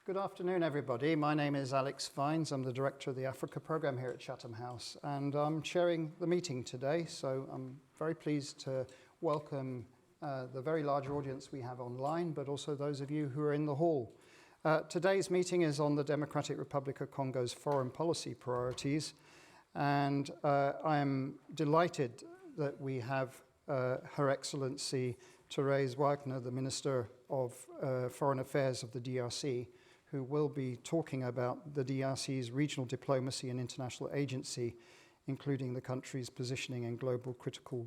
Good afternoon, everybody. My name is Alex Vines. I'm the director of the Africa program here at Chatham House, and I'm chairing the meeting today. So I'm very pleased to welcome the very large audience we have online, but also those of you who are in the hall. Today's meeting is on the Democratic Republic of Congo's foreign policy priorities, and I am delighted that we have Her Excellency Therese Wagner, the Minister of Foreign Affairs of the DRC, who will be talking about the DRC's regional diplomacy and international agency, including the country's positioning in global critical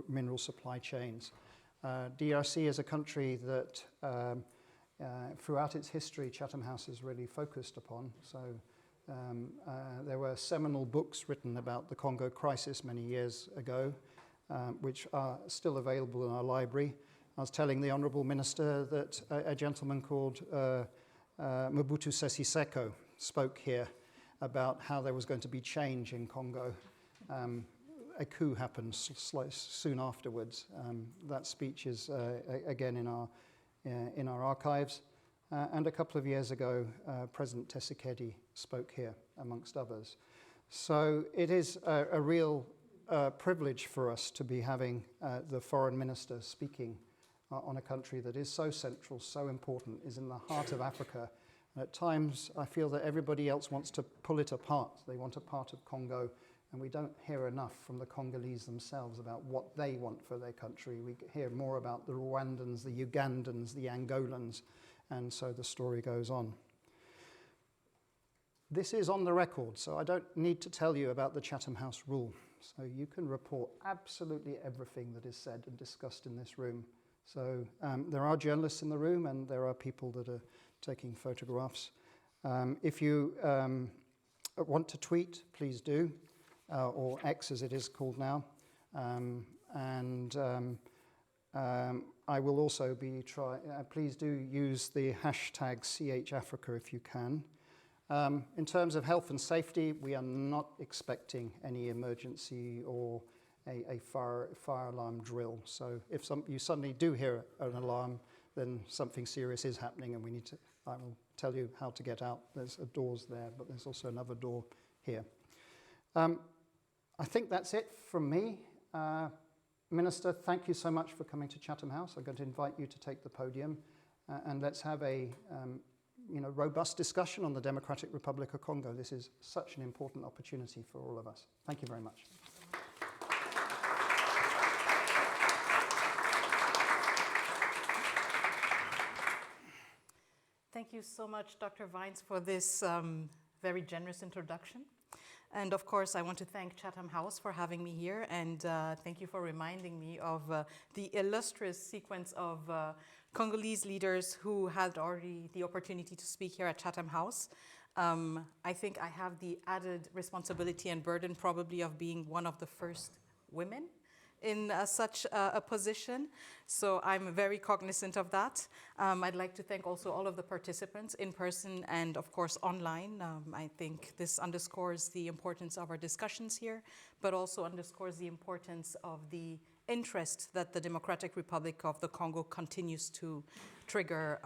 mineral supply chains. DRC is a country that throughout its history, Chatham House has really focused upon. So there were seminal books written about the Congo crisis many years ago, which are still available in our library. I was telling the Honourable Minister that a gentleman called Mobutu Sese Seko spoke here about how there was going to be change in Congo. A coup happened soon afterwards. That speech is again in our archives. And a couple of years ago, President Tshisekedi spoke here, amongst others. So it is a real privilege for us to be having the foreign minister speaking on a country that is so central, so important, is in the heart of Africa. And at times, I feel that everybody else wants to pull it apart. They want a part of Congo, and we don't hear enough from the Congolese themselves about what they want for their country. We hear more about the Rwandans, the Ugandans, the Angolans, and so the story goes on. This is on the record, so I don't need to tell you about the Chatham House rule. So you can report absolutely everything that is said and discussed in this room. So there are journalists in the room, and there are people that are taking photographs. If you want to tweet, please do, or X as it is called now. I will also be please do use the hashtag CHAfrica if you can. In terms of health and safety, we are not expecting any emergency or a fire alarm drill. So if you suddenly do hear an alarm, then something serious is happening, and I will tell you how to get out. There's doors there, but there's also another door here. I think that's it from me. Minister, thank you so much for coming to Chatham House. I'm going to invite you to take the podium, and let's have a robust discussion on the Democratic Republic of Congo. This is such an important opportunity for all of us. Thank you very much. Thank you so much, Dr. Vines, for this very generous introduction. And of course, I want to thank Chatham House for having me here, and thank you for reminding me of the illustrious sequence of Congolese leaders who had already the opportunity to speak here at Chatham House. I think I have the added responsibility and burden probably of being one of the first women in such a position. So I'm very cognizant of that. I'd like to thank also all of the participants in person and of course online. I think this underscores the importance of our discussions here, but also underscores the importance of the interest that the Democratic Republic of the Congo continues to trigger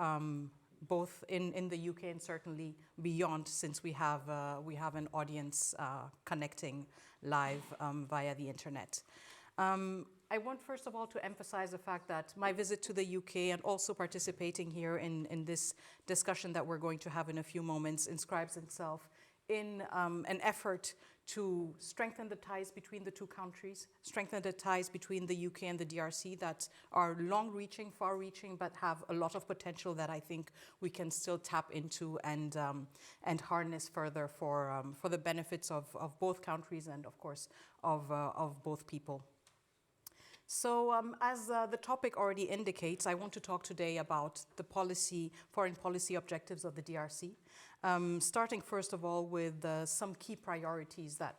both in the UK and certainly beyond, since we have an audience connecting live via the internet. I want first of all to emphasize the fact that my visit to the UK and also participating here in this discussion that we're going to have in a few moments inscribes itself in an effort to strengthen the ties between the two countries, strengthen the ties between the UK and the DRC that are long-reaching, far-reaching, but have a lot of potential that I think we can still tap into and harness further for the benefits of both countries and of course of both people. So as the topic already indicates, I want to talk today about the foreign policy objectives of the DRC, starting first of all with some key priorities that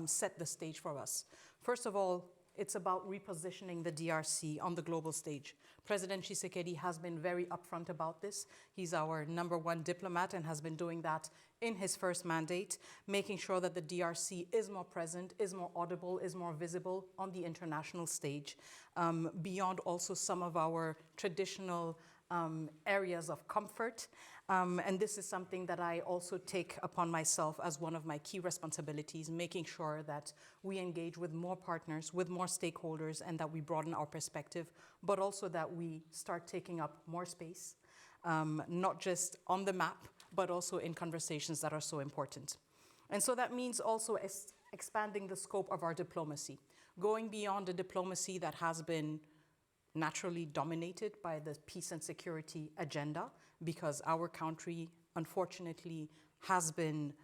set the stage for us. First of all, it's about repositioning the DRC on the global stage. President Tshisekedi has been very upfront about this. He's our #1 diplomat and has been doing that in his first mandate, making sure that the DRC is more present, is more audible, is more visible on the international stage, beyond also some of our traditional areas of comfort. And this is something that I also take upon myself as one of my key responsibilities, making sure that we engage with more partners, with more stakeholders, and that we broaden our perspective, but also that we start taking up more space, not just on the map, but also in conversations that are so important. And so that means also expanding the scope of our diplomacy, going beyond a diplomacy that has been naturally dominated by the peace and security agenda, because our country, unfortunately, has been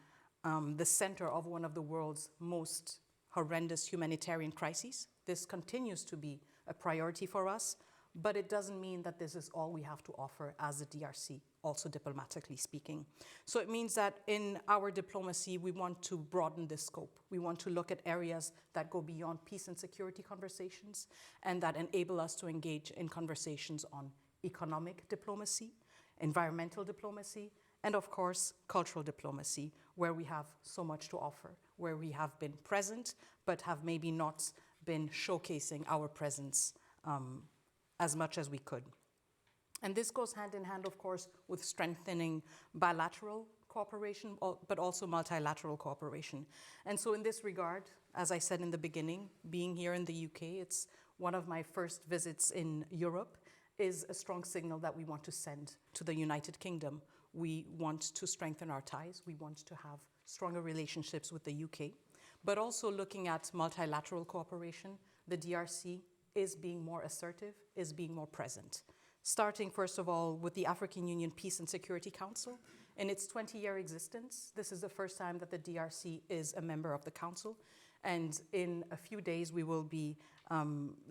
the center of one of the world's most horrendous humanitarian crises. This continues to be a priority for us, but it doesn't mean that this is all we have to offer as a DRC, also diplomatically speaking. So it means that in our diplomacy, we want to broaden the scope. We want to look at areas that go beyond peace and security conversations and that enable us to engage in conversations on economic diplomacy, environmental diplomacy, and of course, cultural diplomacy, where we have so much to offer, where we have been present, but have maybe not been showcasing our presence as much as we could. And this goes hand in hand, of course, with strengthening bilateral cooperation, but also multilateral cooperation. And so in this regard, as I said in the beginning, being here in the UK, it's one of my first visits in Europe, is a strong signal that we want to send to the United Kingdom. We want to strengthen our ties. We want to have stronger relationships with the UK, but also looking at multilateral cooperation, the DRC is being more assertive, is being more present. Starting, first of all, with the African Union Peace and Security Council. In its 20-year existence, this is the first time that the DRC is a member of the council. And in a few days, we will be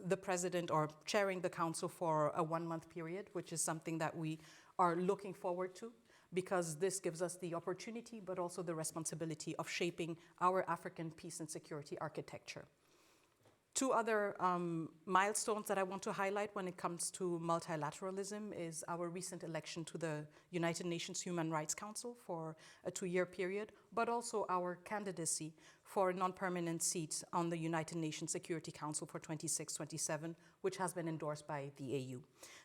the president or chairing the council for a 1-month period, which is something that we are looking forward to, because this gives us the opportunity, but also the responsibility of shaping our African peace and security architecture. Two other milestones that I want to highlight when it comes to multilateralism is our recent election to the United Nations Human Rights Council for a 2-year period, but also our candidacy for a non-permanent seat on the United Nations Security Council for 26-27, which has been endorsed by the AU.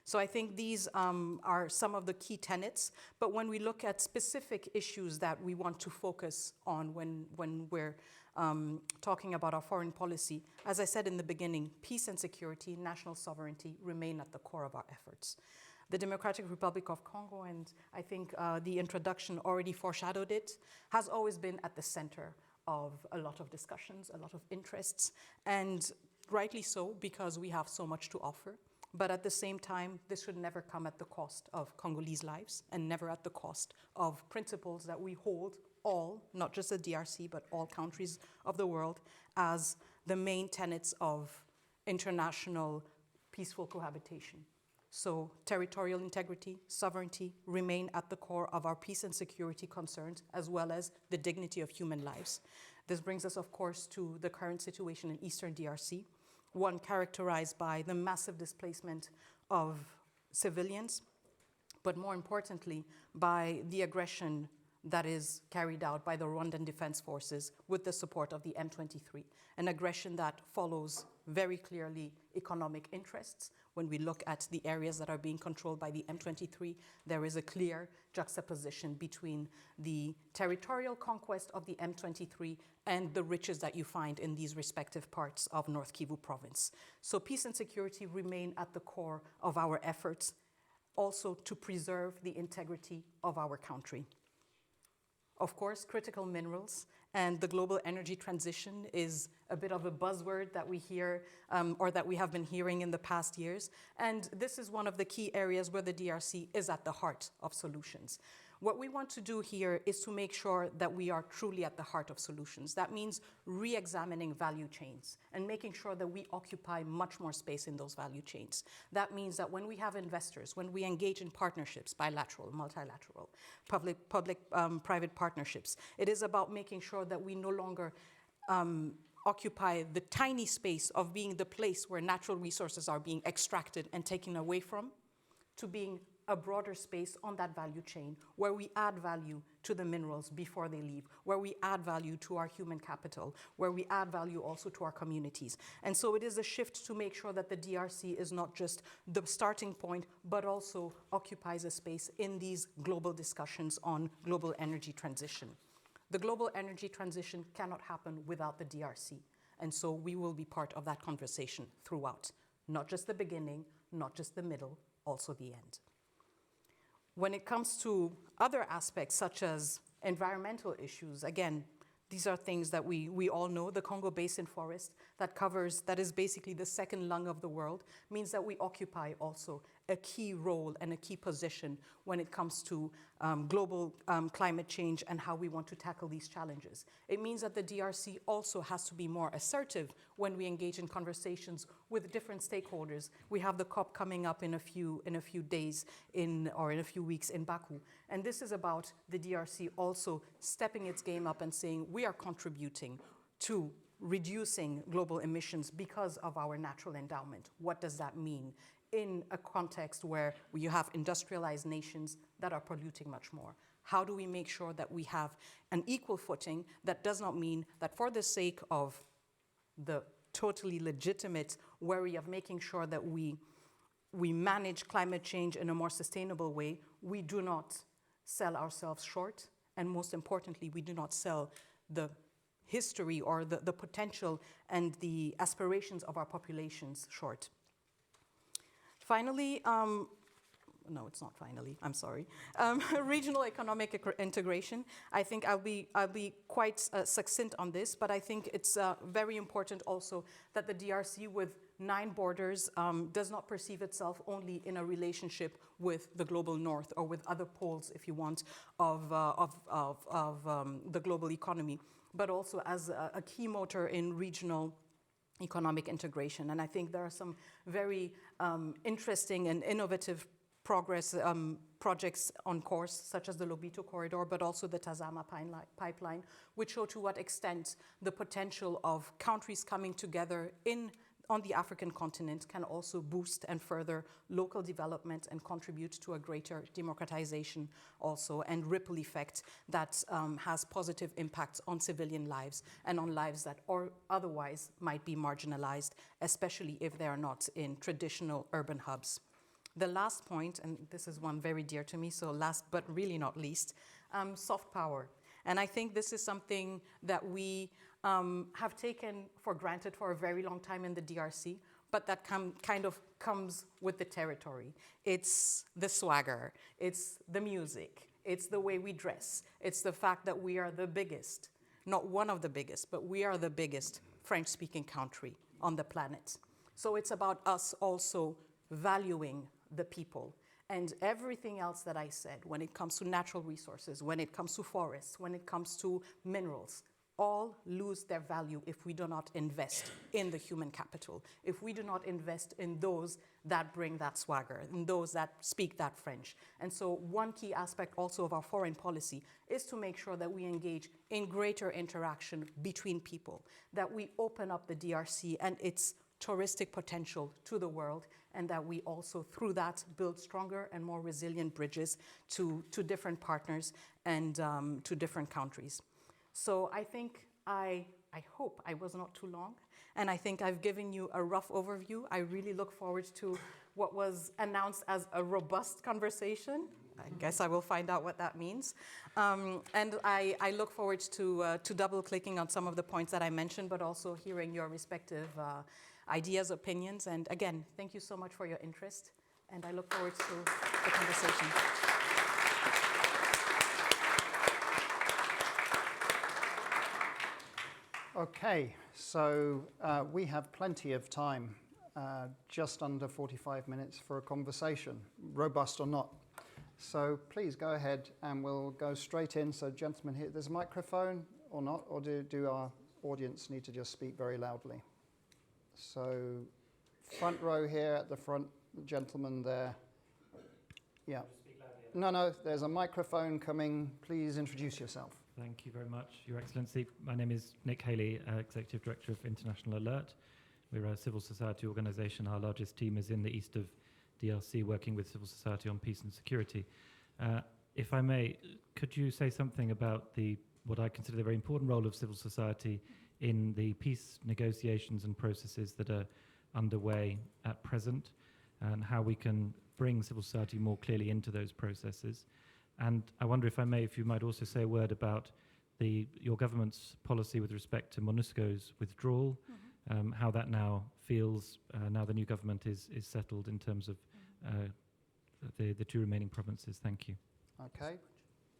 So I think these are some of the key tenets, but when we look at specific issues that we want to focus on when we're talking about our foreign policy, as I said in the beginning, peace and security, national sovereignty remain at the core of our efforts. The Democratic Republic of Congo, and I think the introduction already foreshadowed it, has always been at the center of a lot of discussions, a lot of interests, and rightly so, because we have so much to offer. But at the same time, this should never come at the cost of Congolese lives and never at the cost of principles that we hold all, not just the DRC, but all countries of the world, as the main tenets of international peaceful cohabitation. So territorial integrity, sovereignty remain at the core of our peace and security concerns, as well as the dignity of human lives. This brings us, of course, to the current situation in Eastern DRC, one characterized by the massive displacement of civilians, but more importantly, by the aggression that is carried out by the Rwandan Defense Forces with the support of the M23, an aggression that follows very clearly economic interests. When we look at the areas that are being controlled by the M23, there is a clear juxtaposition between the territorial conquest of the M23 and the riches that you find in these respective parts of North Kivu province. So peace and security remain at the core of our efforts, also to preserve the integrity of our country. Of course, critical minerals and the global energy transition is a bit of a buzzword that we hear or that we have been hearing in the past years. And this is one of the key areas where the DRC is at the heart of solutions. What we want to do here is to make sure that we are truly at the heart of solutions. That means re-examining value chains and making sure that we occupy much more space in those value chains. That means that when we have investors, when we engage in partnerships, bilateral, multilateral, public-private partnerships, it is about making sure that we no longer occupy the tiny space of being the place where natural resources are being extracted and taken away from, to being a broader space on that value chain where we add value to the minerals before they leave, where we add value to our human capital, where we add value also to our communities. And so it is a shift to make sure that the DRC is not just the starting point, but also occupies a space in these global discussions on global energy transition. The global energy transition cannot happen without the DRC. And so we will be part of that conversation throughout, not just the beginning, not just the middle, also the end. When it comes to other aspects, such as environmental issues, again, these are things that we all know. The Congo Basin forest that is basically the second lung of the world, means that we occupy also a key role and a key position when it comes to global climate change and how we want to tackle these challenges. It means that the DRC also has to be more assertive when we engage in conversations with different stakeholders. We have the COP coming up in a few days or in a few weeks in Baku. And this is about the DRC also stepping its game up and saying we are contributing to reducing global emissions because of our natural endowment. What does that mean in a context where you have industrialized nations that are polluting much more? How do we make sure that we have an equal footing? That does not mean that for the sake of the totally legitimate worry of making sure that we manage climate change in a more sustainable way, we do not sell ourselves short, and most importantly, we do not sell the history or the potential and the aspirations of our populations short. Finally, no, it's not finally, I'm sorry. Regional economic integration. I think I'll be quite succinct on this, but I think it's very important also that the DRC, with 9 borders, does not perceive itself only in a relationship with the global north or with other poles, if you want, of the global economy, but also as a key motor in regional economic integration. And I think there are some very interesting and innovative projects on course, such as the Lobito Corridor, but also the Tazama pipeline, which show to what extent the potential of countries coming together on the African continent can also boost and further local development and contribute to a greater democratization also, and ripple effect that has positive impacts on civilian lives and on lives that otherwise might be marginalized, especially if they are not in traditional urban hubs. The last point, and this is one very dear to me, so last but really not least, soft power. And I think this is something that we have taken for granted for a very long time in the DRC, but that kind of comes with the territory. It's the swagger, it's the music, it's the way we dress, it's the fact that we are the biggest, not one of the biggest, but we are the biggest French-speaking country on the planet. So it's about us also valuing the people. And everything else that I said, when it comes to natural resources, when it comes to forests, when it comes to minerals, all lose their value if we do not invest in the human capital, if we do not invest in those that bring that swagger, in those that speak that French. And so one key aspect also of our foreign policy is to make sure that we engage in greater interaction between people, that we open up the DRC and its touristic potential to the world, and that we also, through that, build stronger and more resilient bridges to different partners and to different countries. So I think I hope I was not too long, and I think I've given you a rough overview. I really look forward to what was announced as a robust conversation. I guess I will find out what that means. And I look forward to double-clicking on some of the points that I mentioned, but also hearing your respective ideas, opinions. And again, thank you so much for your interest, and I look forward to the conversation. Okay, so we have plenty of time, just under 45 minutes for a conversation, robust or not. So please go ahead and we'll go straight in. So gentlemen here, there's a microphone or not, or do our audience need to just speak very loudly? So front row here at the front, gentleman there. Yeah. No, there's a microphone coming. Please introduce yourself. Thank you very much, Your Excellency. My name is Nick Haley, Executive Director of International Alert. We're a civil society organisation. Our largest team is in the east of DRC, working with civil society on peace and security. If I may, could you say something about what I consider the very important role of civil society in the peace negotiations and processes that are underway at present, and how we can bring civil society more clearly into those processes? And I wonder, if I may, if you might also say a word about your government's policy with respect to MONUSCO's withdrawal, how that now feels now the new government is settled in terms of the two remaining provinces. Thank you. Okay,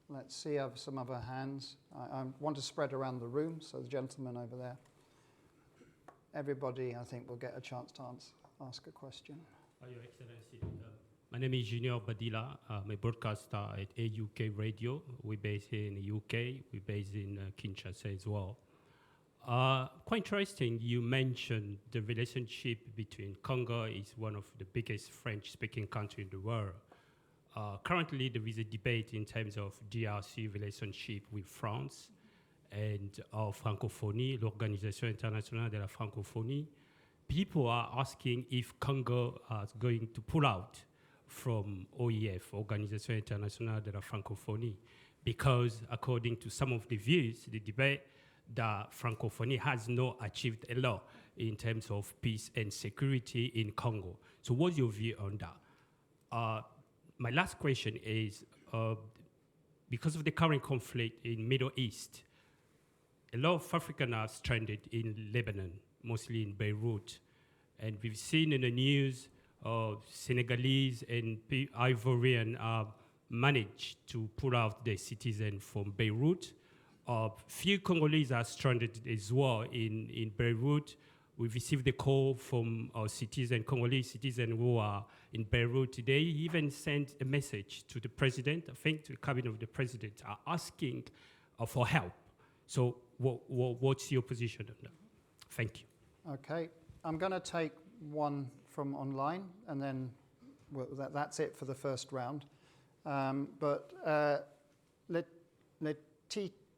let's see some other hands. I want to spread around the room, so the gentleman over there. Everybody, I think, will get a chance to ask a question. Your Excellency, my name is Junior Badila. I'm a broadcaster at AUK Radio. We're based here in the UK. We're based in Kinshasa as well. Quite interesting, you mentioned the relationship between Congo is one of the biggest French-speaking countries in the world. Currently, there is a debate in terms of DRC relationship with France and Francophonie, l'Organisation Internationale de la Francophonie. People are asking if Congo is going to pull out from OIF, Organisation Internationale de la Francophonie, because according to some of the views, the debate, that Francophonie has not achieved a lot in terms of peace and security in Congo. So what's your view on that? My last question is, because of the current conflict in Middle East, a lot of Africans are stranded in Lebanon, mostly in Beirut. And we've seen in the news Senegalese and Ivorian managed to pull out their citizens from Beirut. Few Congolese are stranded as well in Beirut. We received a call from our Congolese citizens who are in Beirut today. He even sent a message to the president, I think to the cabinet of the president, asking for help. So what's your position on that? Thank you. Okay, I'm going to take one from online, and then that's it for the first round.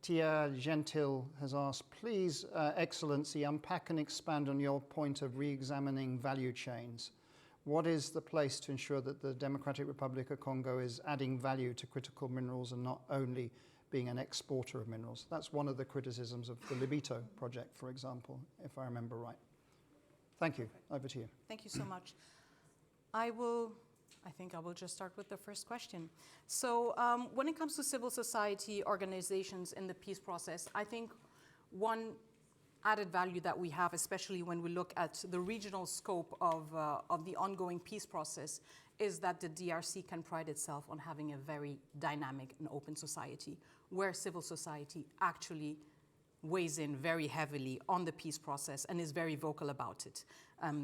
Tia Gentil has asked, please, Excellency, unpack and expand on your point of re-examining value chains. What is the place to ensure that the Democratic Republic of Congo is adding value to critical minerals and not only being an exporter of minerals? That's one of the criticisms of the Lobito project, for example, if I remember right. Thank you. Over to you. Thank you so much. I think I will just start with the first question. So when it comes to civil society organizations in the peace process, I think one added value that we have, especially when we look at the regional scope of the ongoing peace process, is that the DRC can pride itself on having a very dynamic and open society, where civil society actually weighs in very heavily on the peace process and is very vocal about it.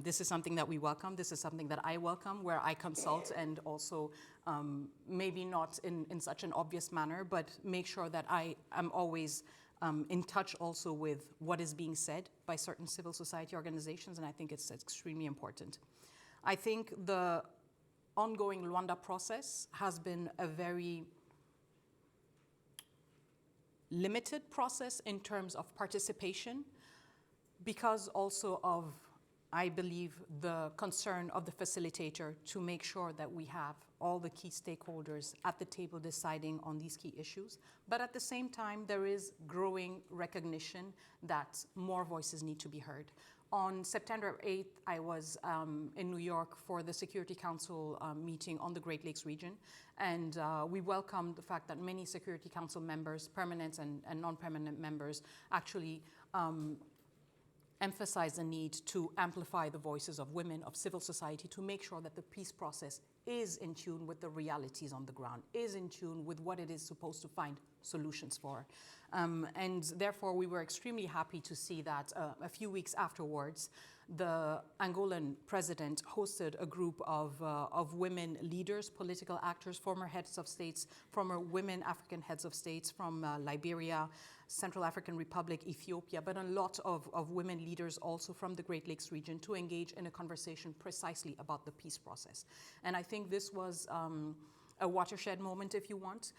This is something that we welcome. This is something that I welcome, where I consult and also maybe not in such an obvious manner, but make sure that I am always in touch also with what is being said by certain civil society organizations, and I think it's extremely important. I think the ongoing Luanda process has been a very limited process in terms of participation, because also of, I believe, the concern of the facilitator to make sure that we have all the key stakeholders at the table deciding on these key issues. But at the same time, there is growing recognition that more voices need to be heard. On September 8th, I was in New York for the Security Council meeting on the Great Lakes region, and we welcomed the fact that many Security Council members, permanent and non-permanent members, actually emphasize the need to amplify the voices of women, of civil society, to make sure that the peace process is in tune with the realities on the ground, is in tune with what it is supposed to find solutions for. And therefore, we were extremely happy to see that a few weeks afterwards, the Angolan president hosted a group of women leaders, political actors, former heads of states, former women African heads of states from Liberia, Central African Republic, Ethiopia, but a lot of women leaders also from the Great Lakes region to engage in a conversation precisely about the peace process. And I think this was a watershed moment, if you want,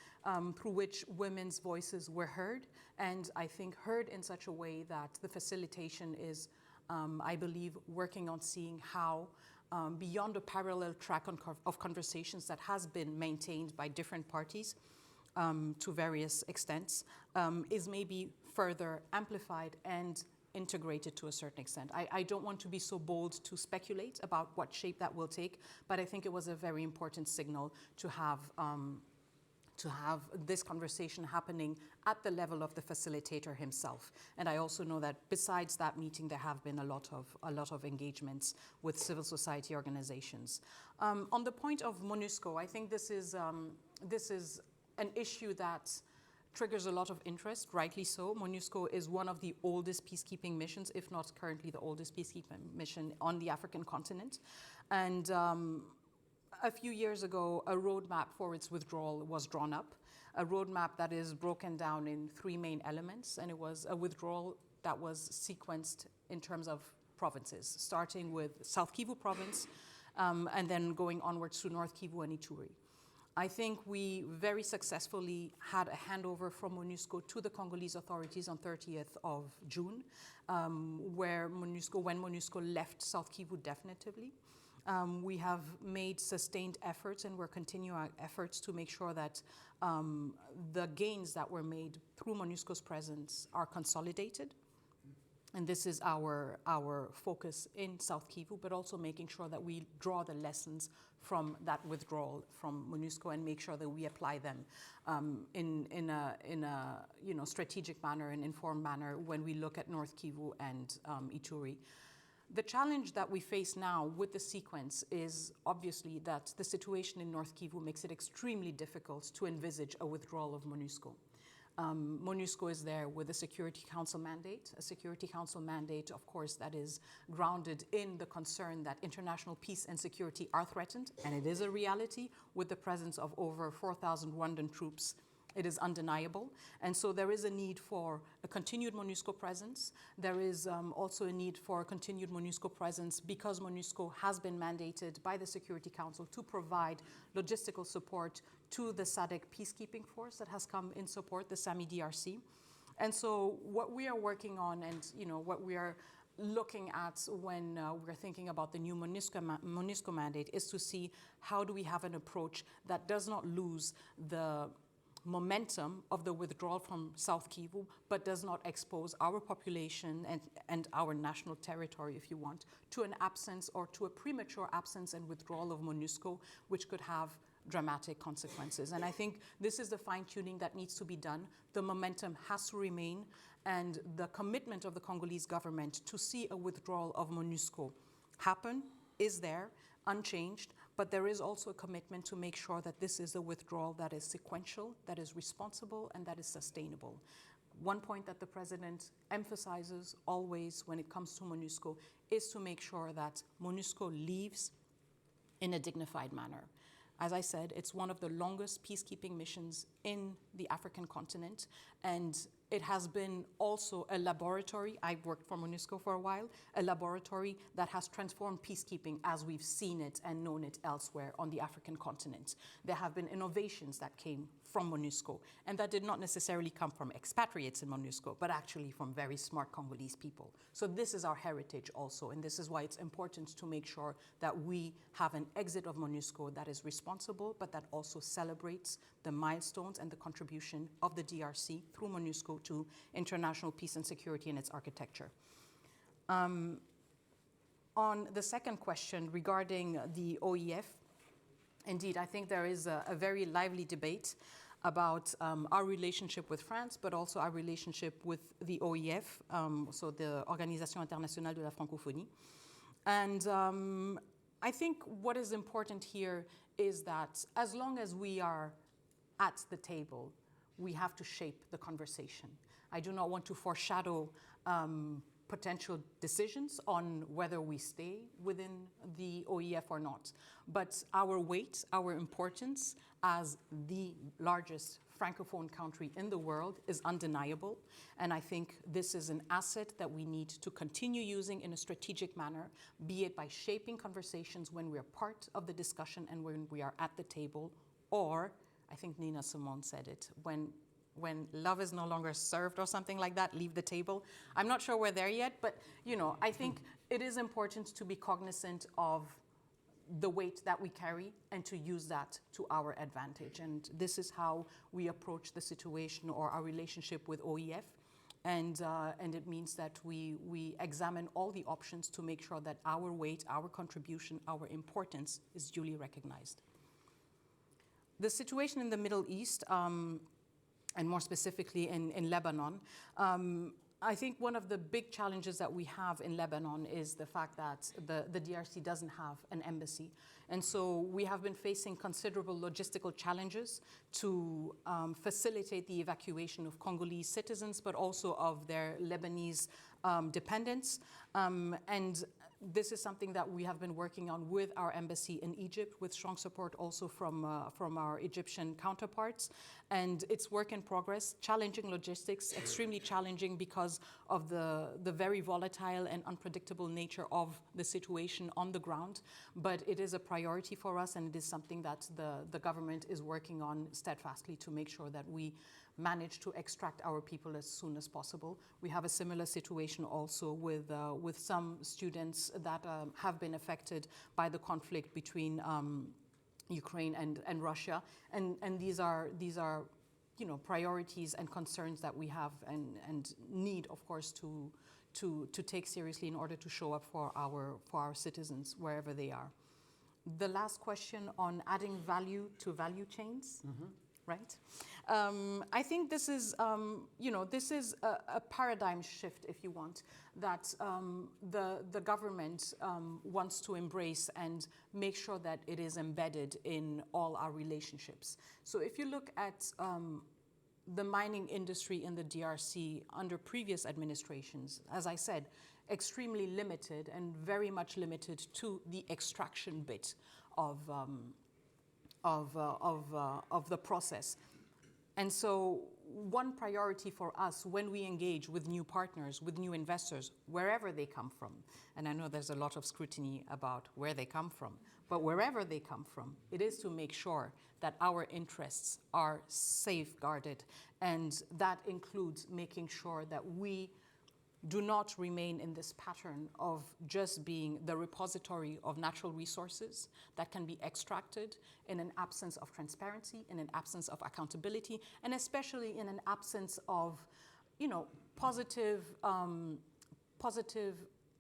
through which women's voices were heard, and I think heard in such a way that the facilitation is, I believe, working on seeing how, beyond a parallel track of conversations that has been maintained by different parties, to various extents, is maybe further amplified and integrated to a certain extent. I don't want to be so bold to speculate about what shape that will take, but I think it was a very important signal to have this conversation happening at the level of the facilitator himself. And I also know that besides that meeting, there have been a lot of engagements with civil society organizations. On the point of MONUSCO, I think this is an issue that triggers a lot of interest, rightly so. MONUSCO is one of the oldest peacekeeping missions, if not currently the oldest peacekeeping mission on the African continent. And a few years ago, a roadmap for its withdrawal was drawn up, a roadmap that is broken down in 3 main elements, and it was a withdrawal that was sequenced in terms of provinces, starting with South Kivu province, and then going onwards to North Kivu and Ituri. I think we very successfully had a handover from MONUSCO to the Congolese authorities on 30th of June, when MONUSCO left South Kivu definitively. We have made sustained efforts, and we're continuing our efforts to make sure that the gains that were made through MONUSCO's presence are consolidated. And this is our focus in South Kivu, but also making sure that we draw the lessons from that withdrawal from MONUSCO and make sure that we apply them in a strategic manner and informed manner when we look at North Kivu and Ituri. The challenge that we face now with the sequence is obviously that the situation in North Kivu makes it extremely difficult to envisage a withdrawal of MONUSCO. MONUSCO is there with a Security Council mandate, of course, that is grounded in the concern that international peace and security are threatened, and it is a reality with the presence of over 4,000 Rwandan troops. It is undeniable. And so there is a need for a continued MONUSCO presence. There is also a need for a continued MONUSCO presence because MONUSCO has been mandated by the Security Council to provide logistical support to the SADC peacekeeping force that has come in support, the SAMI-DRC. And so what we are working on and what we are looking at when we're thinking about the new MONUSCO mandate is to see how do we have an approach that does not lose the momentum of the withdrawal from South Kivu, but does not expose our population and our national territory, if you want, to an absence or to a premature absence and withdrawal of MONUSCO, which could have dramatic consequences. And I think this is the fine-tuning that needs to be done. The momentum has to remain, and the commitment of the Congolese government to see a withdrawal of MONUSCO happen is there, unchanged, but there is also a commitment to make sure that this is a withdrawal that is sequential, that is responsible, and that is sustainable. One point that the President emphasizes always when it comes to MONUSCO is to make sure that MONUSCO leaves in a dignified manner. As I said, it's one of the longest peacekeeping missions in the African continent, and it has been also a laboratory. I worked for MONUSCO for a while, a laboratory that has transformed peacekeeping as we've seen it and known it elsewhere on the African continent. There have been innovations that came from MONUSCO, and that did not necessarily come from expatriates in MONUSCO, but actually from very smart Congolese people. So this is our heritage also, and this is why it's important to make sure that we have an exit of MONUSCO that is responsible, but that also celebrates the milestones and the contribution of the DRC through MONUSCO to international peace and security and its architecture. On the second question regarding the OEF, indeed, I think there is a very lively debate about our relationship with France, but also our relationship with the OEF, so the Organisation Internationale de la Francophonie. And I think what is important here is that as long as we are at the table, we have to shape the conversation. I do not want to foreshadow potential decisions on whether we stay within the OEF or not. But our weight, our importance as the largest Francophone country in the world is undeniable. And I think this is an asset that we need to continue using in a strategic manner, be it by shaping conversations when we are part of the discussion and when we are at the table, or, I think Nina Simone said it, when love is no longer served or something like that, leave the table. I'm not sure we're there yet, but I think it is important to be cognizant of the weight that we carry and to use that to our advantage. And this is how we approach the situation or our relationship with OEF. And it means that we examine all the options to make sure that our weight, our contribution, our importance is duly recognized. The situation in the Middle East, and more specifically in Lebanon, I think one of the big challenges that we have in Lebanon is the fact that the DRC doesn't have an embassy. And so we have been facing considerable logistical challenges to facilitate the evacuation of Congolese citizens, but also of their Lebanese dependents. And this is something that we have been working on with our embassy in Egypt, with strong support also from our Egyptian counterparts. And it's work in progress, challenging logistics, extremely challenging because of the very volatile and unpredictable nature of the situation on the ground. But it is a priority for us, and it is something that the government is working on steadfastly to make sure that we manage to extract our people as soon as possible. We have a similar situation also with some students that have been affected by the conflict between Ukraine and Russia, and these are priorities and concerns that we have and need, of course, to take seriously in order to show up for our citizens wherever they are. The last question on adding value to value chains. Mm-hmm. Right? I think this is, this is a paradigm shift, if you want, that the government wants to embrace and make sure that it is embedded in all our relationships. So if you look at the mining industry in the DRC under previous administrations, as I said, extremely limited and very much limited to the extraction bit of the process. And so one priority for us when we engage with new partners, with new investors, wherever they come from, and I know there's a lot of scrutiny about where they come from, but wherever they come from, it is to make sure that our interests are safeguarded. And that includes making sure that we do not remain in this pattern of just being the repository of natural resources that can be extracted in an absence of transparency, in an absence of accountability, and especially in an absence of, positive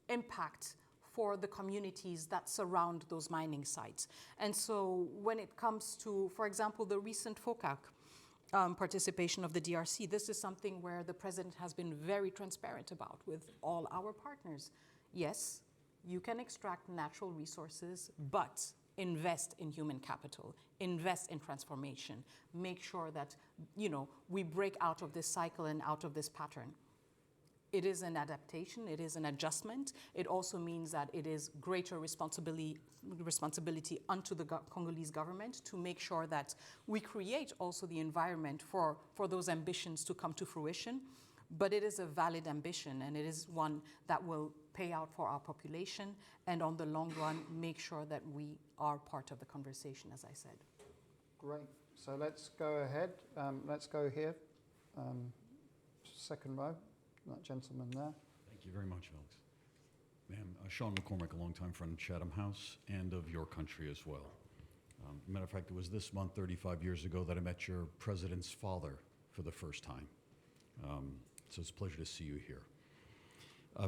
impact for the communities that surround those mining sites. And so when it comes to, for example, the recent FOCAC, participation of the DRC. This is something where the president has been very transparent about with all our partners. Yes, you can extract natural resources, but invest in human capital, invest in transformation, make sure that, we break out of this cycle and out of this pattern. It is an adaptation, it is an adjustment. It also means that it is greater responsibility unto the Congolese government to make sure that we create also the environment for those ambitions to come to fruition. But it is a valid ambition, and it is one that will pay out for our population, and on the long run, make sure that we are part of the conversation, as I said. Great. So let's go ahead. Let's go here. Second row. That gentleman there. Thank you very much, Alex. Ma'am, Sean McCormick, a longtime friend of Chatham House and of your country as well. Matter of fact, it was this month, 35 years ago, that I met your president's father for the first time. So it's a pleasure to see you here.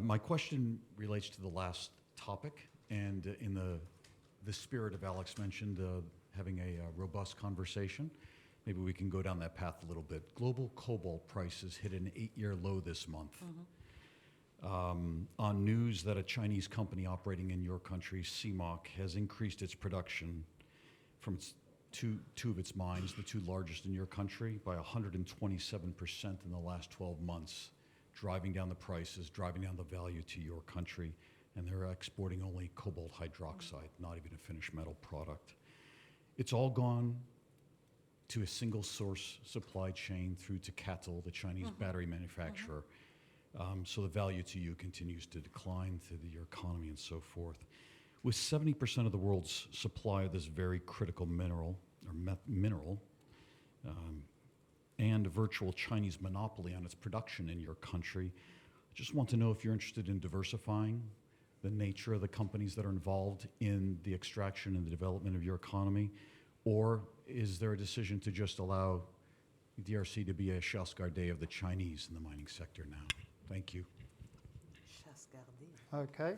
My question relates to the last topic, and in the spirit of Alex mentioned having a robust conversation, maybe we can go down that path a little bit. Global cobalt prices hit an 8-year low this month. Mm-hmm. On news that a Chinese company operating in your country, CMOC, has increased its production from two of its mines, the two largest in your country, by 127% in the last 12 months, driving down the prices, driving down the value to your country, and they're exporting only cobalt hydroxide, not even a finished metal product. It's all gone to a single source supply chain through to CATL, the Chinese battery manufacturer. So the value to you continues to decline through your economy and so forth. With 70% of the world's supply of this very critical mineral, and a virtual Chinese monopoly on its production in your country, I just want to know if you're interested in diversifying the nature of the companies that are involved in the extraction and the development of your economy? Or is there a decision to just allow DRC to be a chasse gardée of the Chinese in the mining sector now? Thank you. Okay.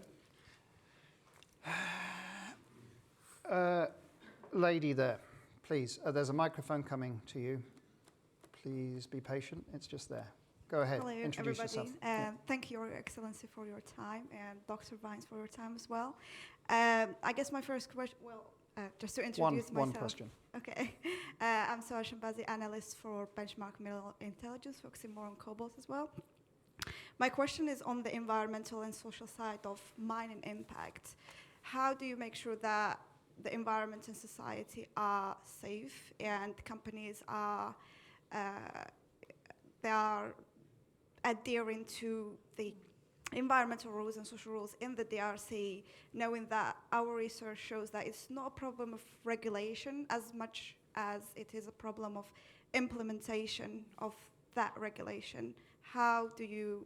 Lady there, please. There's a microphone coming to you. Please be patient. It's just there. Go ahead. Hello, Introduce everybody. yourself. Thank you, Your Excellency, for your time, and Dr. Vines for your time as well. I guess my first question, just to introduce myself. One question. Okay. I'm Soha Shambazi, analyst for Benchmark Mineral Intelligence, focusing more on cobalt as well. My question is on the environmental and social side of mining impact. How do you make sure that the environment and society are safe and companies are they are adhering to the environmental rules and social rules in the DRC, knowing that our research shows that it's not a problem of regulation as much as it is a problem of implementation of that regulation? How do you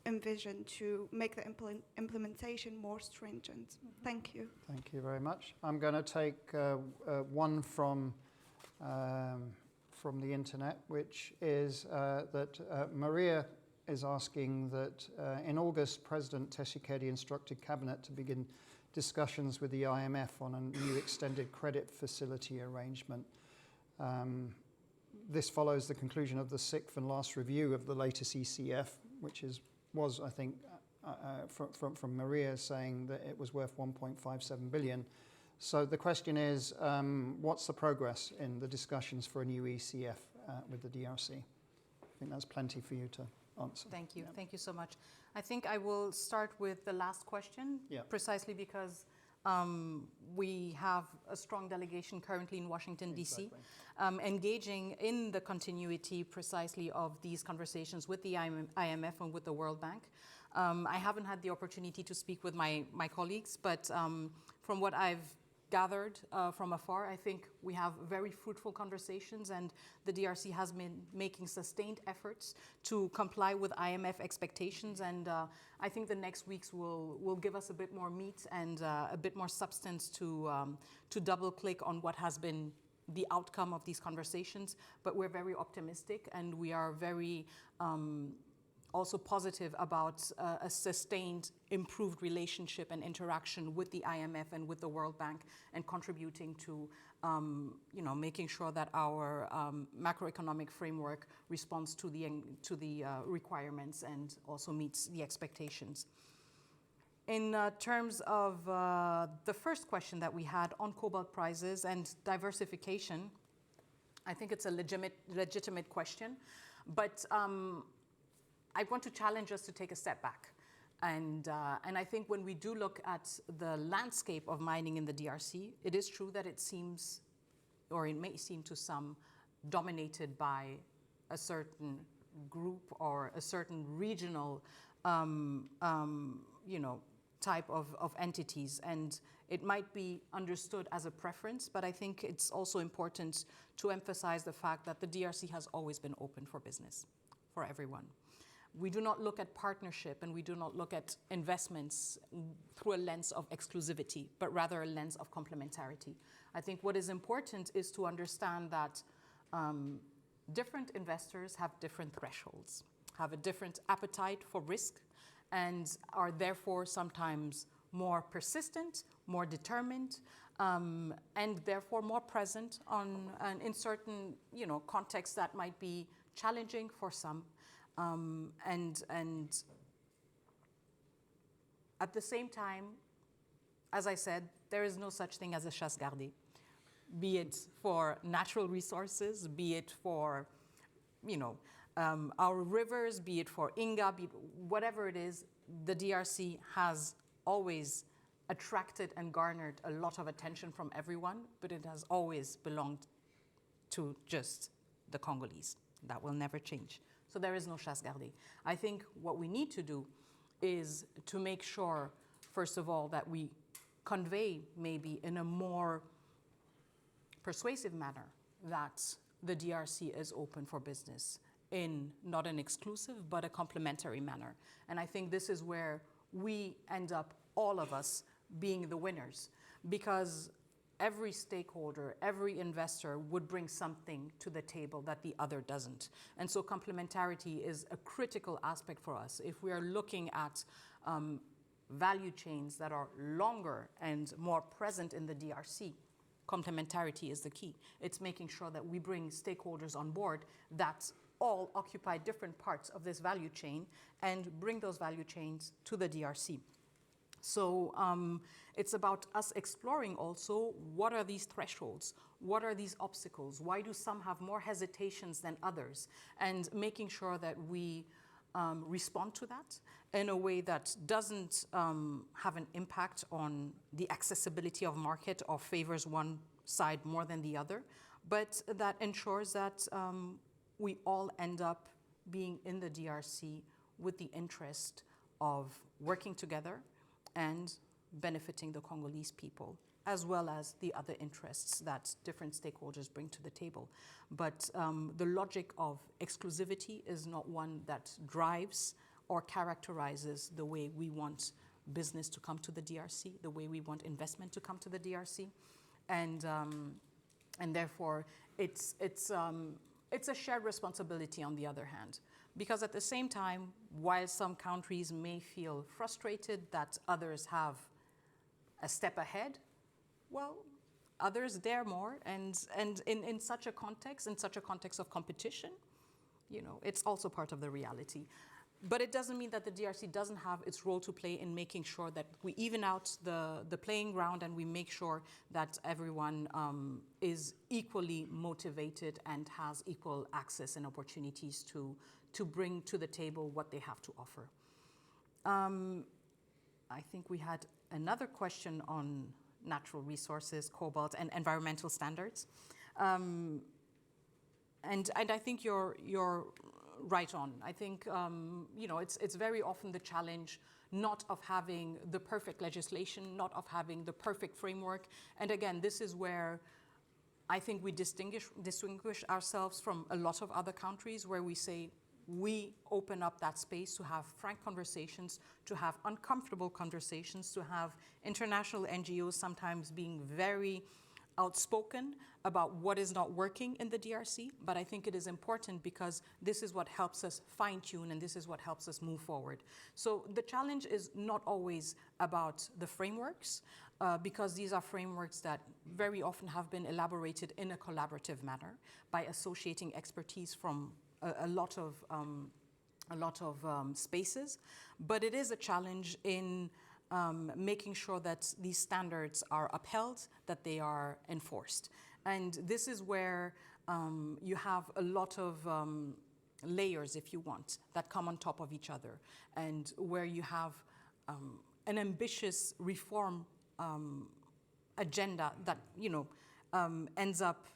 envision to make the implementation more stringent? Thank you. Thank you very much. I'm going to take one from the internet, which is that Maria is asking that in August, President Tshisekedi instructed Cabinet to begin discussions with the IMF on a new extended credit facility arrangement. This follows the conclusion of the 6th and last review of the latest ECF, which was, I think, from Maria saying that it was worth 1.57 billion. So the question is, what's the progress in the discussions for a new ECF with the DRC? I think that's plenty for you to answer. Thank you. Yeah. Thank you so much. I think I will start with the last question, precisely because we have a strong delegation currently in Washington, D.C., engaging in the continuity precisely of these conversations with the IMF and with the World Bank. I haven't had the opportunity to speak with my colleagues, but from what I've gathered from afar, I think we have very fruitful conversations, and the DRC has been making sustained efforts to comply with IMF expectations, and I think the next weeks will give us a bit more meat and a bit more substance to double click on what has been the outcome of these conversations. But we're very optimistic, and we are very also positive about a sustained, improved relationship and interaction with the IMF and with the World Bank, and contributing to, making sure that our macroeconomic framework responds to the requirements and also meets the expectations. In terms of the first question that we had on cobalt prices and diversification, I think it's a legitimate question, but I want to challenge us to take a step back. And I think when we do look at the landscape of mining in the DRC, it is true that it seems, or it may seem to some, dominated by a certain group or a certain regional, type of entities. And it might be understood as a preference, but I think it's also important to emphasize the fact that the DRC has always been open for business, for everyone. We do not look at partnership, and we do not look at investments through a lens of exclusivity, but rather a lens of complementarity. I think what is important is to understand that different investors have different thresholds, have a different appetite for risk, and are therefore sometimes more persistent, more determined, and therefore more present in certain contexts that might be challenging for some. And at the same time, as I said, there is no such thing as a chasse gardée, be it for natural resources, be it for, our rivers, be it for Inga, be it whatever it is. The DRC has always attracted and garnered a lot of attention from everyone, but it has always belonged to just the Congolese. That will never change. So there is no chasse gardée. I think what we need to do is to make sure, first of all, that we convey maybe in a more persuasive manner that the DRC is open for business in not an exclusive but a complementary manner. And I think this is where we end up, all of us, being the winners, because every stakeholder, every investor would bring something to the table that the other doesn't. And so complementarity is a critical aspect for us. If we are looking at value chains that are longer and more present in the DRC, complementarity is the key. It's making sure that we bring stakeholders on board that all occupy different parts of this value chain and bring those value chains to the DRC. So it's about us exploring also what are these thresholds, what are these obstacles, why do some have more hesitations than others, and making sure that we respond to that in a way that doesn't have an impact on the accessibility of market or favors one side more than the other, but that ensures that we all end up being in the DRC with the interest of working together and benefiting the Congolese people, as well as the other interests that different stakeholders bring to the table. But the logic of exclusivity is not one that drives or characterizes the way we want business to come to the DRC, the way we want investment to come to the DRC. And therefore, it's a shared responsibility on the other hand. Because at the same time, while some countries may feel frustrated that others have a step ahead, well, others dare more. And in such a context of competition, it's also part of the reality. But it doesn't mean that the DRC doesn't have its role to play in making sure that we even out the playing ground and we make sure that everyone is equally motivated and has equal access and opportunities to bring to the table what they have to offer. I think we had another question on natural resources, cobalt, and environmental standards. And I think you're right on. I think it's very often the challenge not of having the perfect legislation, not of having the perfect framework. And again, this is where I think we distinguish ourselves from a lot of other countries, where we say we open up that space to have frank conversations, to have uncomfortable conversations, to have international NGOs sometimes being very outspoken about what is not working in the DRC, but I think it is important because this is what helps us fine-tune and this is what helps us move forward. So the challenge is not always about the frameworks, because these are frameworks that very often have been elaborated in a collaborative manner by associating expertise from a lot of spaces, but it is a challenge in making sure that these standards are upheld, that they are enforced. And this is where you have a lot of layers, if you want, that come on top of each other, and where you have an ambitious reform agenda that ends up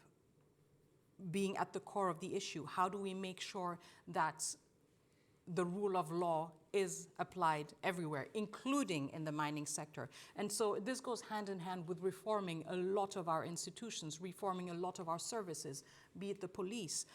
being at the core of the issue. How do we make sure that the rule of law is applied everywhere, including in the mining sector? And so this goes hand in hand with reforming a lot of our institutions, reforming a lot of our services, be it the police,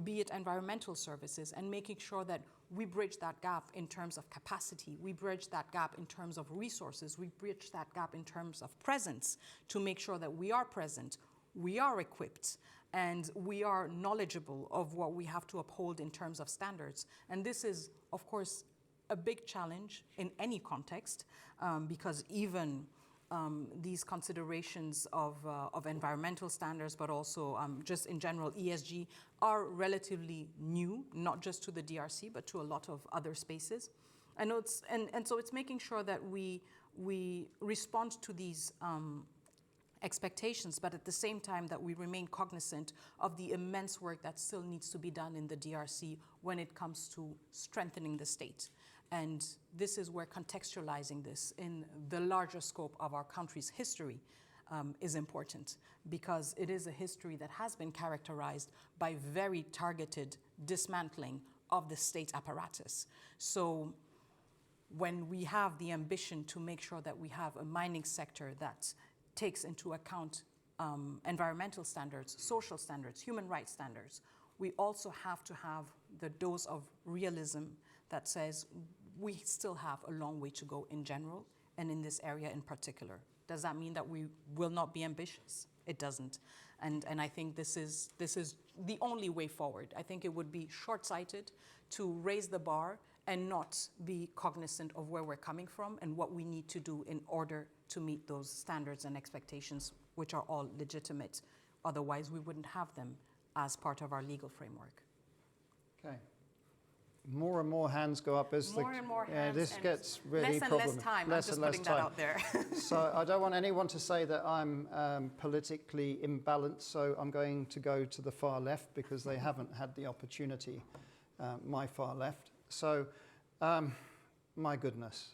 be it environmental services, and making sure that we bridge that gap in terms of capacity, we bridge that gap in terms of resources, we bridge that gap in terms of presence, to make sure that we are present, we are equipped, and we are knowledgeable of what we have to uphold in terms of standards. And this is, of course, a big challenge in any context, because even these considerations of environmental standards, but also just in general ESG, are relatively new, not just to the DRC, but to a lot of other spaces. And so it's making sure that we respond to these expectations, but at the same time that we remain cognizant of the immense work that still needs to be done in the DRC when it comes to strengthening the state. And this is where contextualizing this in the larger scope of our country's history is important, because it is a history that has been characterized by very targeted dismantling of the state apparatus. So when we have the ambition to make sure that we have a mining sector that takes into account environmental standards, social standards, human rights standards, we also have to have the dose of realism that says we still have a long way to go in general and in this area in particular. Does that mean that we will not be ambitious? It doesn't. And I think this is the only way forward. I think it would be short-sighted to raise the bar and not be cognizant of where we're coming from and what we need to do in order to meet those standards and expectations, which are all legitimate. Otherwise, we wouldn't have them as part of our legal framework. Okay. More and more hands go up as More and more hands. this and gets really less and less time. I'm just putting that out there. So I don't want anyone to say that I'm politically imbalanced, so I'm going to go to the far left because they haven't had the opportunity, my far left. So, my goodness.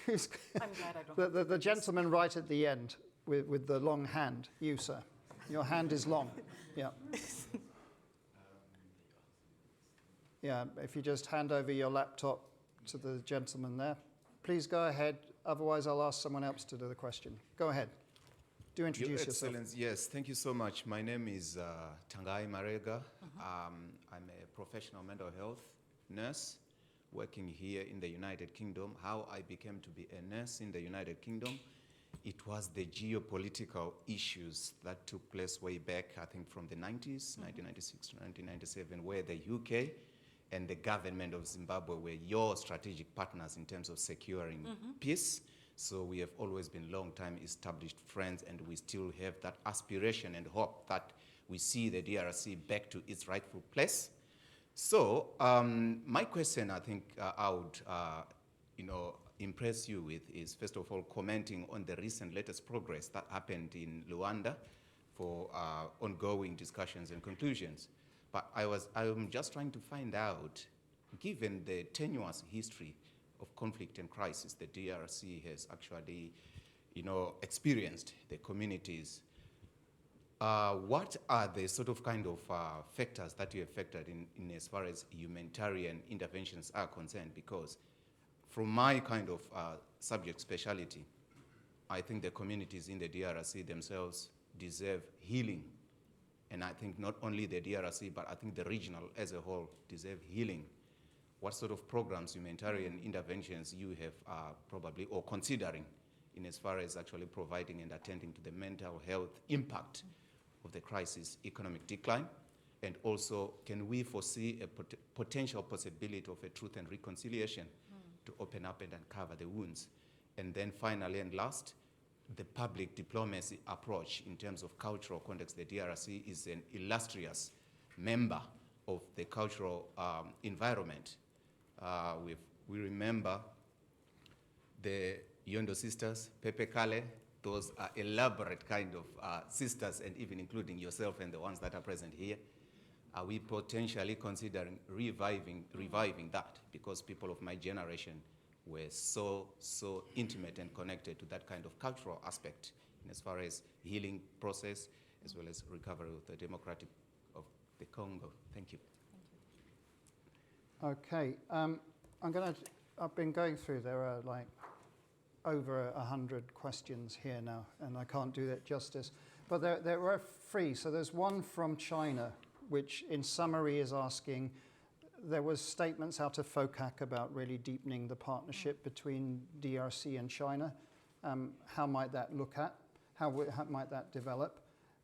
Who's I'm glad I don't. the gentleman right at the end with the long hand, you, sir. Your hand is long. Yeah. Yeah, if you just hand over your laptop to the gentleman there. Please go ahead, otherwise I'll ask someone else to do the question. Go ahead. Do introduce Your yourself. Excellency, yes, thank you so much. My name is Tangai Marega. I'm a professional mental health nurse working here in the United Kingdom. How I became to be a nurse in the United Kingdom, it was the geopolitical issues that took place way back, I think from the 90s, 1996 to 1997, where the UK and the government of Zimbabwe were your strategic partners in terms of securing peace. So we have always been long-time established friends, and we still have that aspiration and hope that we see the DRC back to its rightful place. So my question, I think I would, impress you with is, first of all, commenting on the recent latest progress that happened in Luanda for ongoing discussions and conclusions. But I'm just trying to find out, given the tenuous history of conflict and crisis the DRC has actually, experienced, the communities, what are the sort of kind of factors that you have factored in as far as humanitarian interventions are concerned? Because from my kind of subject specialty, I think the communities in the DRC themselves deserve healing. And I think not only the DRC, but I think the regional as a whole deserve healing. What sort of programs, humanitarian interventions you have probably or considering in as far as actually providing and attending to the mental health impact of the crisis, economic decline? And also, can we foresee a potential possibility of a truth and reconciliation to open up and uncover the wounds? And then finally and last, the public diplomacy approach in terms of cultural context. The DRC is an illustrious member of the cultural environment. We remember the Yondo sisters, Pepe Kale. Those are elaborate kind of sisters, and even including yourself and the ones that are present here. Are we potentially considering reviving that? Because people of my generation were so intimate and connected to that kind of cultural aspect in as far as healing process as well as recovery of the democratic of the Congo. Thank you. Okay, I've been going through, there are like over 100 questions here now, and I can't do that justice. But there were three. So there's one from China, which in summary is asking, there was statements out of FOCAC about really deepening the partnership between DRC and China. How might that look at? How might that develop?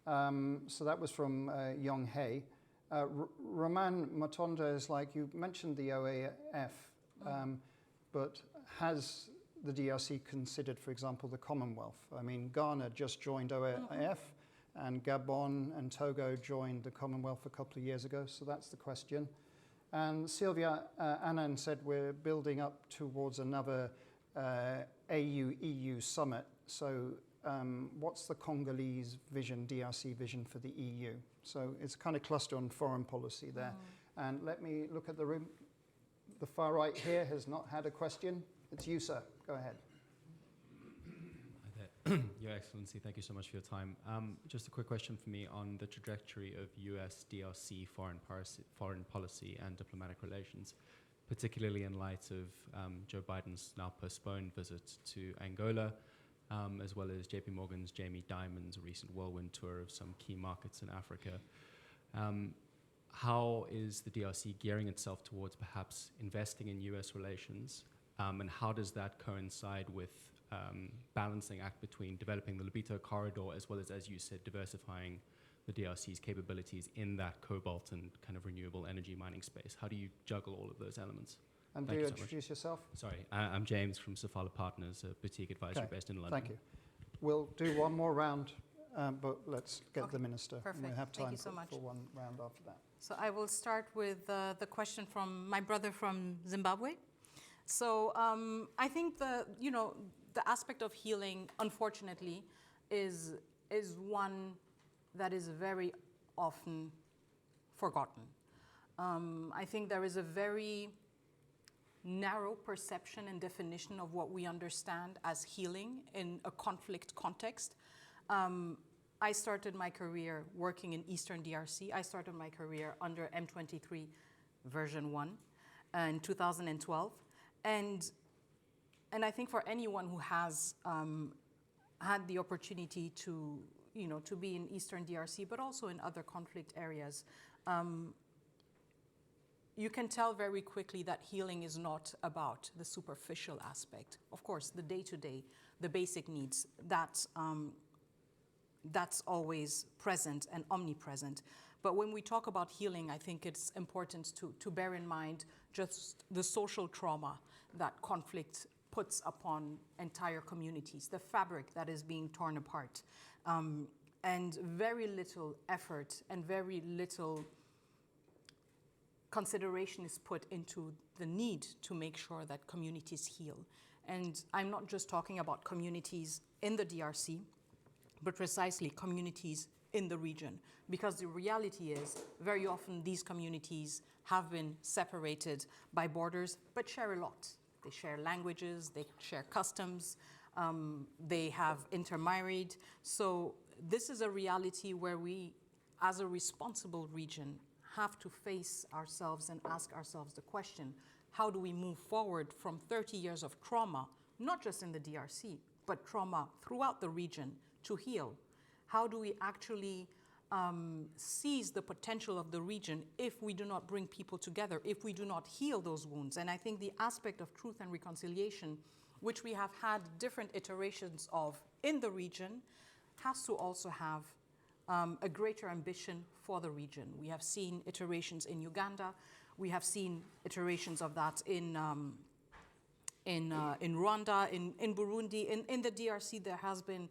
So that was from Yong Hei. Roman Matonda is like, you mentioned the OAF, but has the DRC considered, for example, the Commonwealth? I mean, Ghana just joined OAF, and Gabon and Togo joined the Commonwealth a couple of years ago, so that's the question. And Sylvia Annan said we're building up towards another AU-EU summit. So what's the Congolese vision, DRC vision for the EU? So it's kind of clustered on foreign policy there. And let me look at the room. The far right here has not had a question. It's you, sir. Go ahead. Your Excellency, thank you so much for your time. Just a quick question for me on the trajectory of US-DRC foreign policy and diplomatic relations, particularly in light of Joe Biden's now postponed visit to Angola, as well as JP Morgan's Jamie Dimon's recent whirlwind tour of some key markets in Africa. how is the DRC gearing itself towards perhaps investing in US relations? And how does that coincide with balancing act between developing the Lobito Corridor as you said, diversifying the DRC's capabilities in that cobalt and kind of renewable energy mining space? How do you juggle all of those elements? And Thank do you you so much. introduce yourself? Sorry, I'm James from Safala Partners, a boutique advisory Okay, based in London. Thank you. We'll do one more round, but let's get Okay, the minister. perfect. We have Thank time you so much. for one round after that. So I will start with the question from my brother from Zimbabwe. So I think the aspect of healing, unfortunately, is one that is very often forgotten. I think there is a very narrow perception and definition of what we understand as healing in a conflict context. I started my career working in Eastern DRC. I started my career under M23 version 1 in 2012. And I think for anyone who has had the opportunity to be in Eastern DRC, but also in other conflict areas, you can tell very quickly that healing is not about the superficial aspect. Of course, the day-to-day, the basic needs, that's always present and omnipresent. But when we talk about healing, I think it's important to bear in mind just the social trauma that conflict puts upon entire communities, the fabric that is being torn apart, and very little effort and very little consideration is put into the need to make sure that communities heal. And I'm not just talking about communities in the DRC, but precisely communities in the region. Because the reality is, very often these communities have been separated by borders, but share a lot. They share languages, they share customs, they have intermarried. So this is a reality where we, as a responsible region, have to face ourselves and ask ourselves the question, how do we move forward from 30 years of trauma, not just in the DRC, but trauma throughout the region, to heal? How do we actually seize the potential of the region if we do not bring people together, if we do not heal those wounds? And I think the aspect of truth and reconciliation, which we have had different iterations of in the region, has to also have a greater ambition for the region. We have seen iterations in Uganda. We have seen iterations of that in Rwanda, in Burundi, in the DRC. There has been,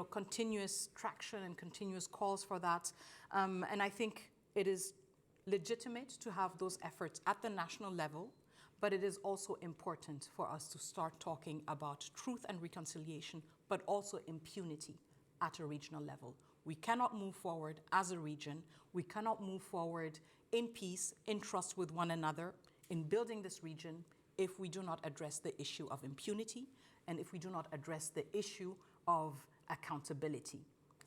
continuous traction and continuous calls for that. And I think it is legitimate to have those efforts at the national level, but it is also important for us to start talking about truth and reconciliation, but also impunity at a regional level. We cannot move forward as a region. We cannot move forward in peace, in trust with one another, in building this region, if we do not address the issue of impunity and if we do not address the issue of accountability.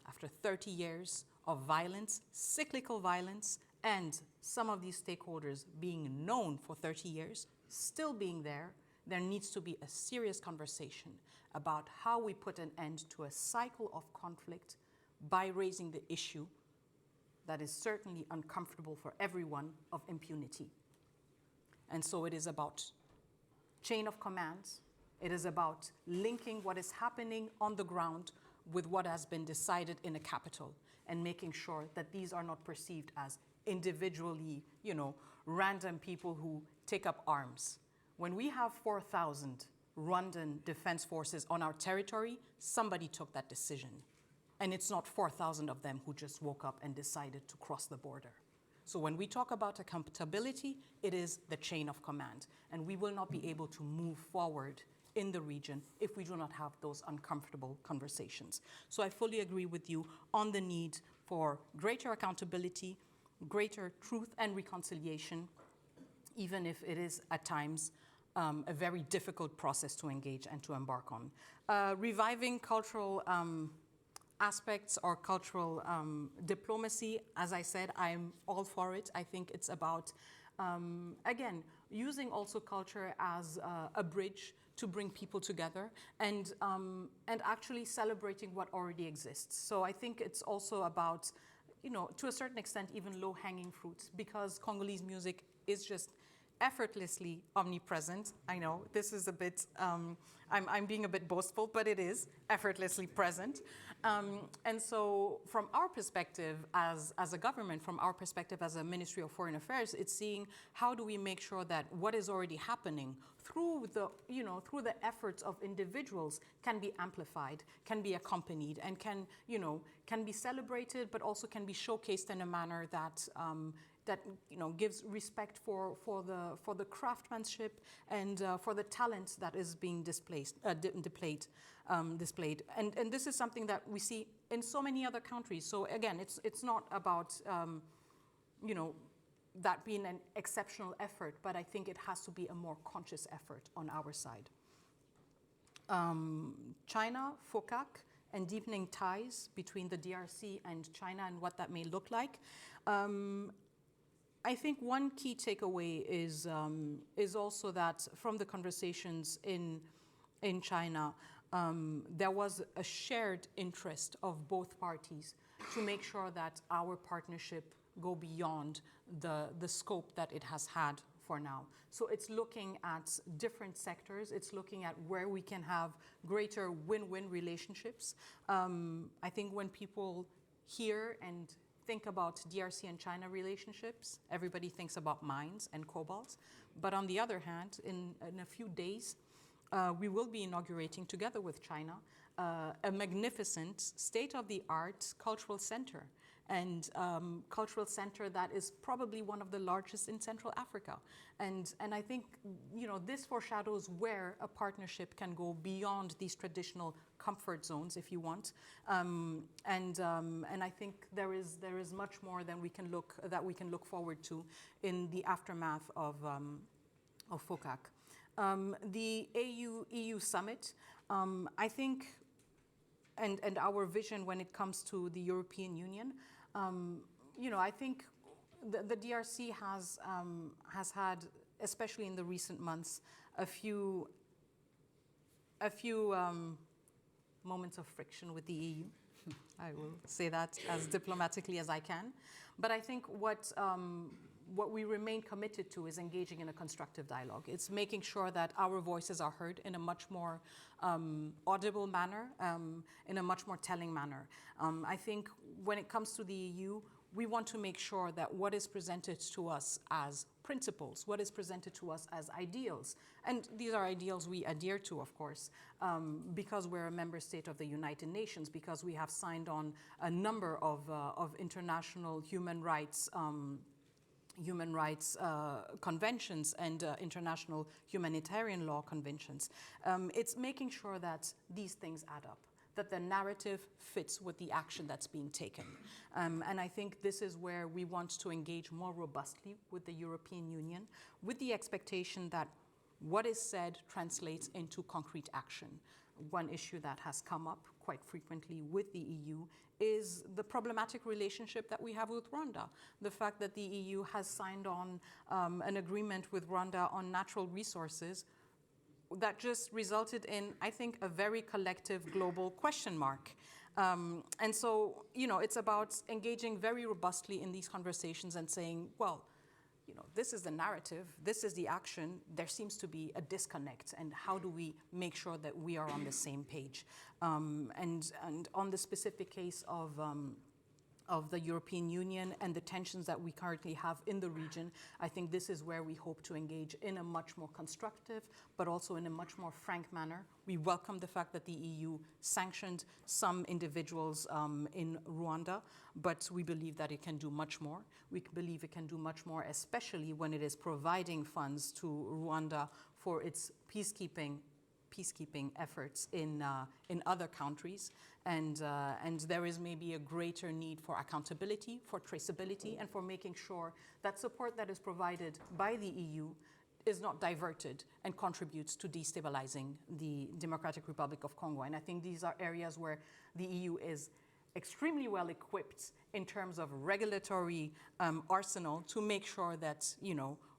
After 30 years of violence, cyclical violence, and some of these stakeholders being known for 30 years, still being there needs to be a serious conversation about how we put an end to a cycle of conflict by raising the issue that is certainly uncomfortable for everyone of impunity. And so it is about chain of commands. It is about linking what is happening on the ground with what has been decided in a capital and making sure that these are not perceived as individually, random people who take up arms. When we have 4,000 Rwandan defense forces on our territory, somebody took that decision. And it's not 4,000 of them who just woke up and decided to cross the border. So when we talk about accountability, it is the chain of command. And we will not be able to move forward in the region if we do not have those uncomfortable conversations. So I fully agree with you on the need for greater accountability, greater truth and reconciliation, even if it is at times a very difficult process to engage and to embark on. Reviving cultural aspects or cultural diplomacy, as I said, I'm all for it. I think it's about, again, using also culture as a bridge to bring people together and actually celebrating what already exists. So I think it's also about to a certain extent, even low-hanging fruits, because Congolese music is just effortlessly omnipresent. I know this is a bit, I'm being a bit boastful, but it is effortlessly present. And so from our perspective as a government, from our perspective as a Ministry of Foreign Affairs, it's seeing how do we make sure that what is already happening through the efforts of individuals can be amplified, can be accompanied, and can be celebrated, but also can be showcased in a manner that gives respect for the craftsmanship and for the talent that is being displayed. And this is something that we see in so many other countries. So again, it's not about that being an exceptional effort, but I think it has to be a more conscious effort on our side. China, FOCAC, and deepening ties between the DRC and China and what that may look like. I think one key takeaway is also that from the conversations in China, there was a shared interest of both parties to make sure that our partnership go beyond the scope that it has had for now. So it's looking at different sectors. It's looking at where we can have greater win-win relationships. I think when people hear and think about DRC and China relationships, everybody thinks about mines and cobalt. But on the other hand, in a few days, we will be inaugurating together with China a magnificent state-of-the-art cultural center, and cultural center that is probably one of the largest in Central Africa. And I think this foreshadows where a partnership can go beyond these traditional comfort zones, if you want. And I think there is much more than we can look forward to in the aftermath of FOCAC. The EU summit, I think, and our vision when it comes to the European Union, I think the DRC has had, especially in the recent months, a few moments of friction with the EU. I will say that as diplomatically as I can. But I think what we remain committed to is engaging in a constructive dialogue. It's making sure that our voices are heard in a much more audible manner, in a much more telling manner. I think when it comes to the EU, we want to make sure that what is presented to us as principles, what is presented to us as ideals, and these are ideals we adhere to, of course, because we're a member state of the United Nations, because we have signed on a number of international human rights conventions and international humanitarian law conventions. It's making sure that these things add up, that the narrative fits with the action that's being taken. And I think this is where we want to engage more robustly with the European Union, with the expectation that what is said translates into concrete action. One issue that has come up quite frequently with the EU is the problematic relationship that we have with Rwanda. The fact that the EU has signed on an agreement with Rwanda on natural resources that just resulted in, I think, a very collective global question mark. And so, it's about engaging very robustly in these conversations and saying, well, this is the narrative, this is the action, there seems to be a disconnect, and how do we make sure that we are on the same page? And on the specific case of the European Union and the tensions that we currently have in the region, I think this is where we hope to engage in a much more constructive, but also in a much more frank manner. We welcome the fact that the EU sanctioned some individuals in Rwanda, but we believe that it can do much more. We believe it can do much more, especially when it is providing funds to Rwanda for its peacekeeping efforts in other countries, and there is maybe a greater need for accountability, for traceability, and for making sure that support that is provided by the EU is not diverted and contributes to destabilizing the Democratic Republic of Congo. And I think these are areas where the EU is extremely well equipped in terms of regulatory arsenal to make sure that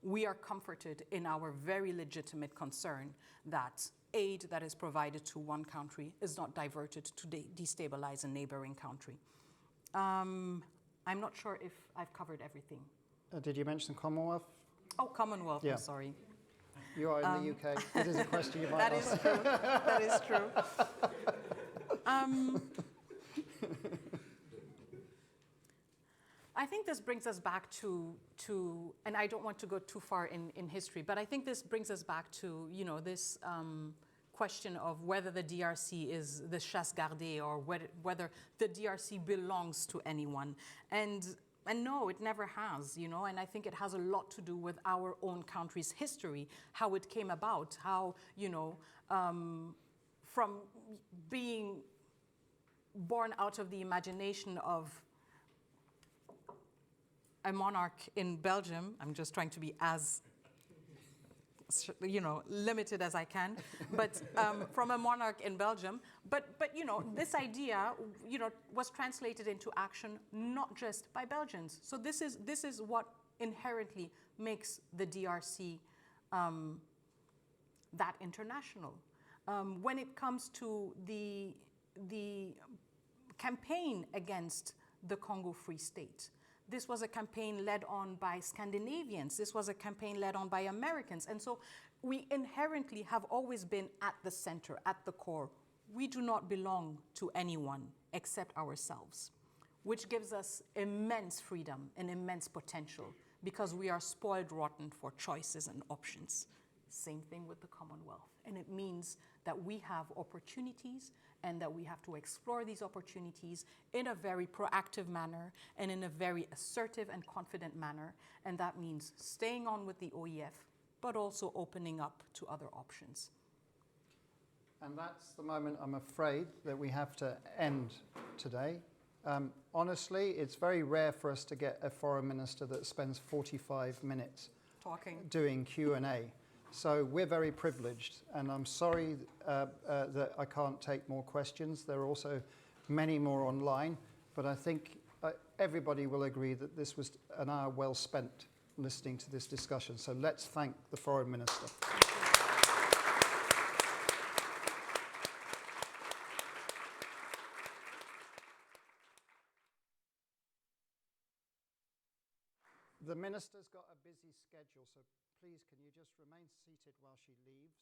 we are comforted in our very legitimate concern that aid that is provided to one country is not diverted to destabilize a neighboring country. I'm not sure if I've covered everything. Did you mention Commonwealth? Oh, Commonwealth, Yeah. I'm sorry. You are in the UK. It is a question you might That ask. is true. That is true. I think this brings us back to, and I don't want to go too far in history, but I think this brings us back to, this question of whether the DRC is the chasse gardée or whether the DRC belongs to anyone. And no, it never has, and I think it has a lot to do with our own country's history, how it came about, how, from being born out of the imagination of a monarch in Belgium. I'm just trying to be as limited as I can, but from a monarch in Belgium. But this idea, was translated into action not just by Belgians. So this is what inherently makes the DRC that international. When it comes to the campaign against the Congo Free State, this was a campaign led on by Scandinavians. This was a campaign led on by Americans. And so we inherently have always been at the center, at the core. We do not belong to anyone except ourselves, which gives us immense freedom and immense potential because we are spoiled rotten for choices and options. Same thing with the Commonwealth. And it means that we have opportunities and that we have to explore these opportunities in a very proactive manner and in a very assertive and confident manner. And that means staying on with the OEF, but also opening up to other options. And that's the moment, I'm afraid, that we have to end today. Honestly, it's very rare for us to get a foreign minister that spends 45 minutes doing Q&A. So we're very privileged, and I'm sorry that I can't take more questions. There are also many more online, but I think everybody will agree that this was an hour well spent listening to this discussion. So let's thank the Foreign Minister. The Minister's got a busy schedule, so please can you just remain seated while she leaves.